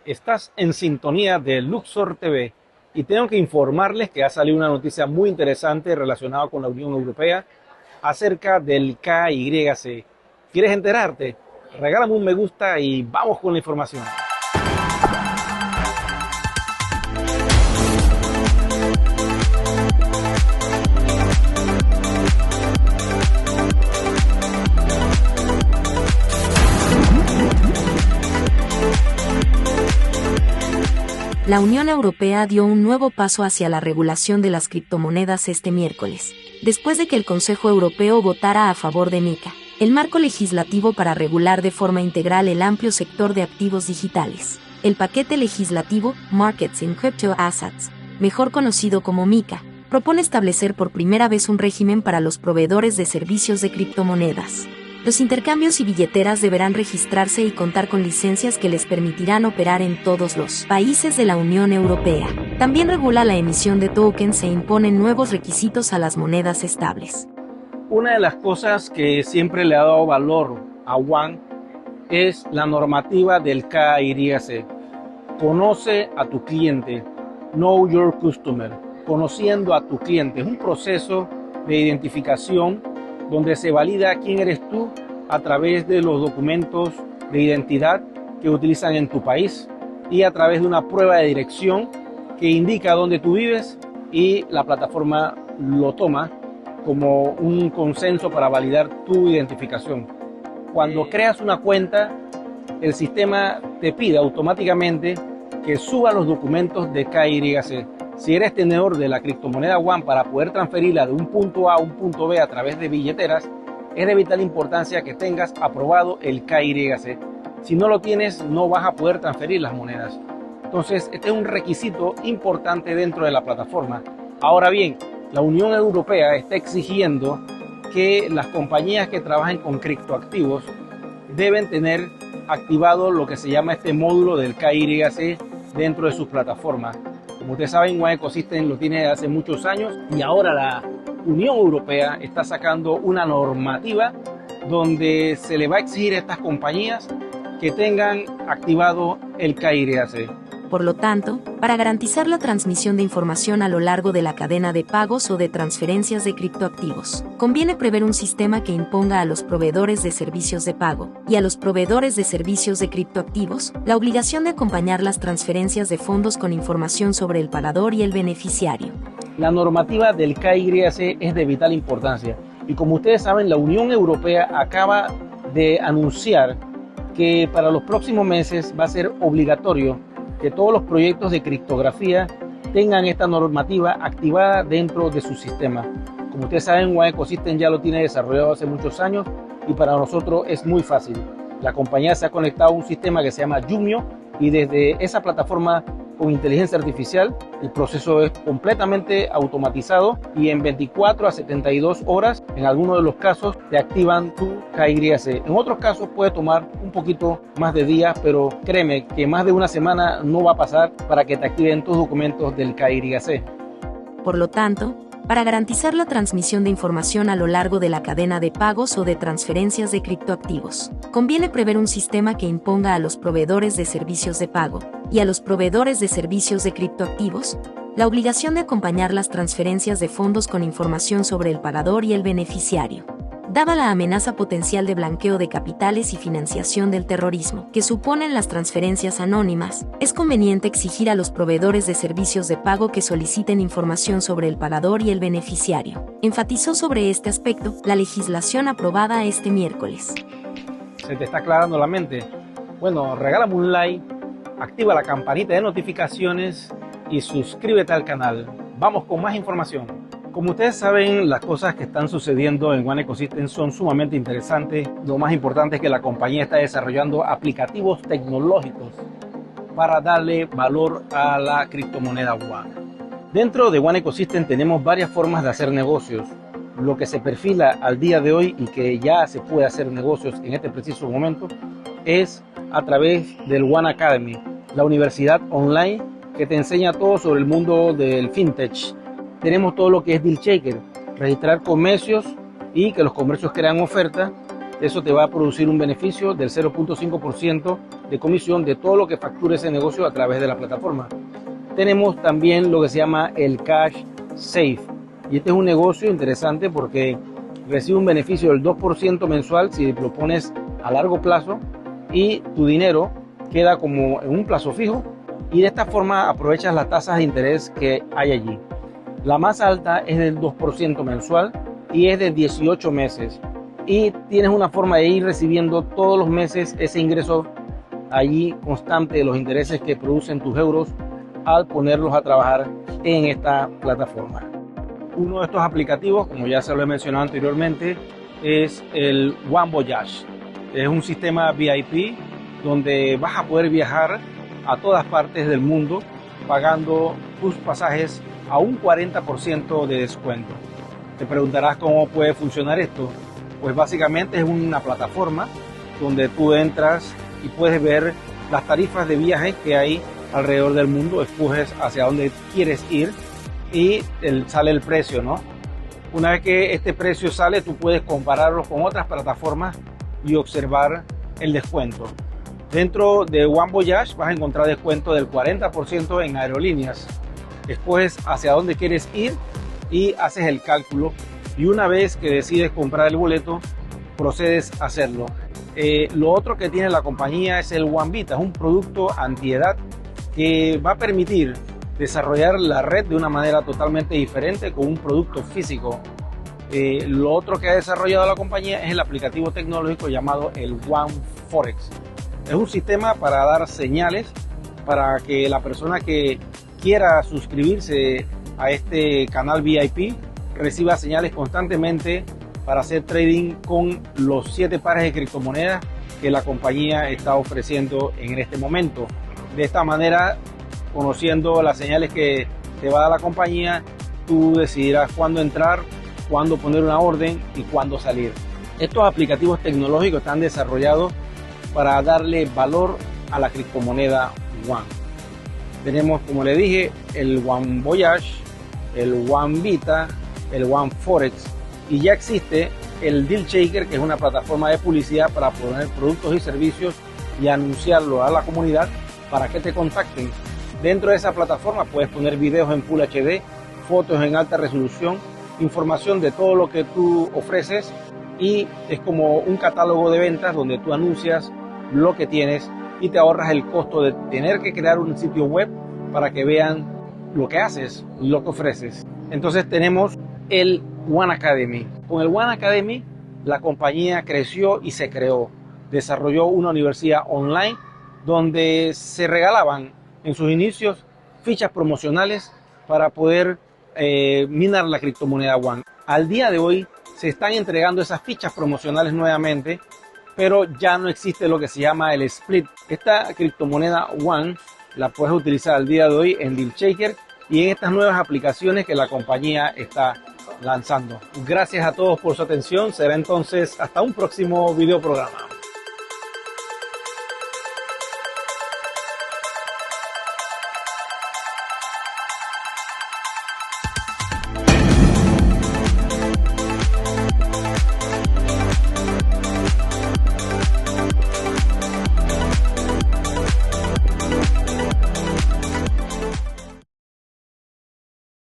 Estás en sintonía de Luxor TV y tengo que informarles que ha salido una noticia muy interesante relacionada con la Unión Europea acerca del KYC. ¿Quieres enterarte? Regálame un me gusta y vamos con la información. La Unión Europea dio un nuevo paso hacia la regulación de las criptomonedas este miércoles, después de que el Consejo Europeo votara a favor de MiCA, el marco legislativo para regular de forma integral el amplio sector de activos digitales. El paquete legislativo Markets in Crypto Assets, mejor conocido como MiCA, propone establecer por primera vez un régimen para los proveedores de servicios de criptomonedas. Los intercambios y billeteras deberán registrarse y contar con licencias que les permitirán operar en todos los países de la Unión Europea. También regula la emisión de tokens e impone nuevos requisitos a las monedas estables. Una de las cosas que siempre le ha dado valor a One es la normativa del KYC. Conoce a tu cliente, Know Your Customer, conociendo a tu cliente. Es un proceso de identificación donde se valida quién eres tú a través de los documentos de identidad que utilizan en tu país y a través de una prueba de dirección que indica dónde tú vives, y la plataforma lo toma como un consenso para validar tu identificación. Cuando creas una cuenta, el sistema te pide automáticamente que suba los documentos de KYC. Si eres tenedor de la criptomoneda One, para poder transferirla de un punto A a un punto B a través de billeteras, es de vital importancia que tengas aprobado el KYC. Si no lo tienes, no vas a poder transferir las monedas. Entonces, este es un requisito importante dentro de la plataforma. Ahora bien, la Unión Europea está exigiendo que las compañías que trabajen con criptoactivos deben tener activado lo que se llama este módulo del KYC dentro de sus plataformas. Como ustedes saben, One Ecosystem lo tiene hace muchos años y ahora la Unión Europea está sacando una normativa donde se le va a exigir a estas compañías que tengan activado el KYC. Por lo tanto, para garantizar la transmisión de información a lo largo de la cadena de pagos o de transferencias de criptoactivos, conviene prever un sistema que imponga a los proveedores de servicios de pago y a los proveedores de servicios de criptoactivos la obligación de acompañar las transferencias de fondos con información sobre el pagador y el beneficiario. La normativa del KYC es de vital importancia y, como ustedes saben, la Unión Europea acaba de anunciar que para los próximos meses va a ser obligatorio que todos los proyectos de criptografía tengan esta normativa activada dentro de su sistema. Como ustedes saben, One Ecosystem ya lo tiene desarrollado hace muchos años y para nosotros es muy fácil. La compañía se ha conectado a un sistema que se llama Yumio y desde esa plataforma con inteligencia artificial el proceso es completamente automatizado y en 24 a 72 horas en algunos de los casos te activan tu KYC. En otros casos puede tomar un poquito más de días, pero créeme que más de una semana no va a pasar para que te activen tus documentos del KYC. Por lo tanto, para garantizar la transmisión de información a lo largo de la cadena de pagos o de transferencias de criptoactivos, conviene prever un sistema que imponga a los proveedores de servicios de pago y a los proveedores de servicios de criptoactivos la obligación de acompañar las transferencias de fondos con información sobre el pagador y el beneficiario. Dada la amenaza potencial de blanqueo de capitales y financiación del terrorismo que suponen las transferencias anónimas, es conveniente exigir a los proveedores de servicios de pago que soliciten información sobre el pagador y el beneficiario. Enfatizó sobre este aspecto la legislación aprobada este miércoles. ¿Se te está aclarando la mente? Bueno, regálame un like, activa la campanita de notificaciones y suscríbete al canal. Vamos con más información. Como ustedes saben, las cosas que están sucediendo en One Ecosystem son sumamente interesantes. Lo más importante es que la compañía está desarrollando aplicativos tecnológicos para darle valor a la criptomoneda One. Dentro de One Ecosystem tenemos varias formas de hacer negocios. Lo que se perfila al día de hoy y que ya se puede hacer negocios en este preciso momento es a través del One Academy, la universidad online que te enseña todo sobre el mundo del fintech. Tenemos todo lo que es Deal Shaker, registrar comercios y que los comercios crean ofertas. Eso te va a producir un beneficio del 0.5% de comisión de todo lo que facture ese negocio a través de la plataforma. Tenemos también lo que se llama el Cash Safe, y este es un negocio interesante porque recibe un beneficio del 2% mensual si lo pones a largo plazo, y tu dinero queda como en un plazo fijo, y de esta forma aprovechas las tasas de interés que hay allí. La más alta es del 2% mensual y es de 18 meses, y tienes una forma de ir recibiendo todos los meses ese ingreso allí constante de los intereses que producen tus euros al ponerlos a trabajar en esta plataforma. Uno de estos aplicativos, como ya se lo he mencionado anteriormente, es el One Voyage. Es un sistema VIP donde vas a poder viajar a todas partes del mundo pagando tus pasajes a un 40% de descuento. Te preguntarás cómo puede funcionar esto. Pues básicamente es una plataforma donde tú entras y puedes ver las tarifas de viaje que hay alrededor del mundo, escoges hacia dónde quieres ir y sale el precio, ¿no? Una vez que este precio sale, tú puedes compararlo con otras plataformas y observar el descuento. Dentro de One Voyage vas a encontrar descuento del 40% en aerolíneas. Escoges hacia dónde quieres ir y haces el cálculo, y una vez que decides comprar el boleto, procedes a hacerlo. Lo otro que tiene la compañía es el One Vita, es un producto antiedad que va a permitir desarrollar la red de una manera totalmente diferente con un producto físico. Lo otro que ha desarrollado la compañía es el aplicativo tecnológico llamado el One Forex. Es un sistema para dar señales para que la persona que quiera suscribirse a este canal VIP reciba señales constantemente para hacer trading con los 7 pares de criptomonedas que la compañía está ofreciendo en este momento. De esta manera, conociendo las señales que te va a dar la compañía, tú decidirás cuándo entrar, cuándo poner una orden y cuándo salir. Estos aplicativos tecnológicos están desarrollados para darle valor a la criptomoneda One. Tenemos, como le dije, el One Voyage, el One Vita, el One Forex, y ya existe el Deal Shaker, que es una plataforma de publicidad para poner productos y servicios y anunciarlo a la comunidad para que te contacten. Dentro de esa plataforma puedes poner videos en Full HD, fotos en alta resolución, información de todo lo que tú ofreces, y es como un catálogo de ventas donde tú anuncias lo que tienes y te ahorras el costo de tener que crear un sitio web para que vean lo que haces y lo que ofreces. Entonces tenemos el One Academy. Con el One Academy la compañía creció y se creó. Desarrolló una universidad online donde se regalaban en sus inicios fichas promocionales para poder minar la criptomoneda One. Al día de hoy se están entregando esas fichas promocionales nuevamente, pero ya no existe lo que se llama el split. Esta criptomoneda One la puedes utilizar al día de hoy en Deal Shaker y en estas nuevas aplicaciones que la compañía está lanzando. Gracias a todos por su atención. Será entonces hasta un próximo video programa.